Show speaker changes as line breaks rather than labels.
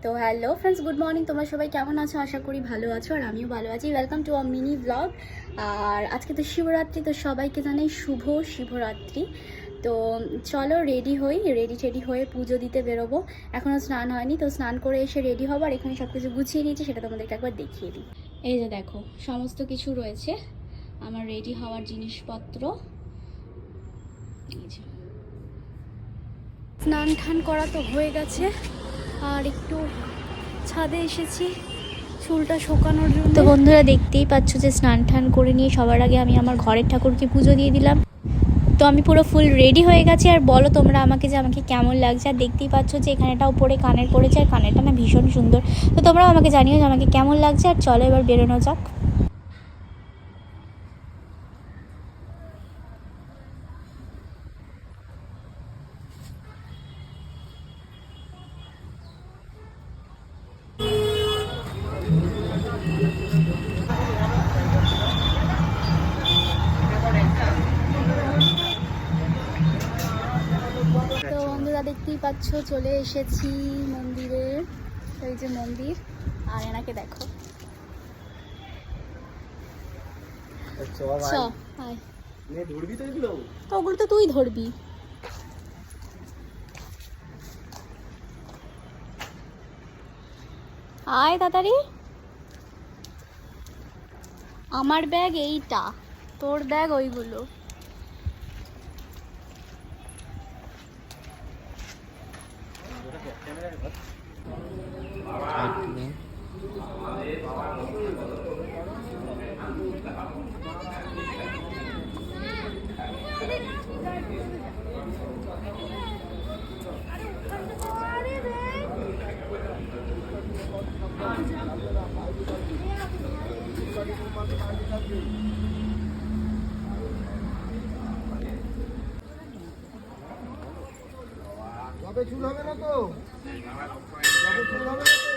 তো hello friends, good morning. তোমরা সবাই কেমন আছো? আশা করি ভালো আছো, আর আমিও ভালো আছি। Welcome to a mini blog. আর আজকে তো শিবরাত্রি, তো সবাইকে জানাই শুভ শিবরাত্রি। তো চলো রেডি হই, রেডি হয়ে পুজো দিতে বেরোবো। এখনও স্নান হয়নি, তো স্নান করে এসে রেডি হবো। আর এখানে সব কিছু গুছিয়ে নিয়েছি, সেটা তোমাদেরকে একবার দেখিয়ে দিই। এই যে দেখো, সমস্ত কিছু রয়েছে আমার রেডি হওয়ার জিনিসপত্র। এই যে স্নান টান করা তো হয়ে গেছে, আর একটু ছাদে এসেছি চুলটা শুকানোর জন্য। তো বন্ধুরা, দেখতেই পাচ্ছ যে স্নান টান করে নিয়ে সবার আগে আমি আমার ঘরের ঠাকুরকে পুজো দিয়ে দিলাম। তো আমি পুরো ফুল রেডি হয়ে গেছি। আর বলো তোমরা আমাকে যে আমাকে কেমন লাগছে। আর দেখতেই পাচ্ছ যে এখানেটাও পরে কানের পড়েছে, আর কানেরটা না ভীষণ সুন্দর। তো তোমরাও আমাকে জানিও যে আমাকে কেমন লাগছে। আর চলো এবার বেরোনো যাক। তো বন্ধুরা, দেখতেই পাচ্ছ চলে এসেছি মন্দিরে। এই যে মন্দির, আর এনাকে দেখো। তো ওগুলো তো তুই ধরবি। আয় তাড়াতাড়ি। আমার ব্যাগ এইটা, তোর ব্যাগ ওইগুলো।
চুল হবে না তো? চুল হবে না তো?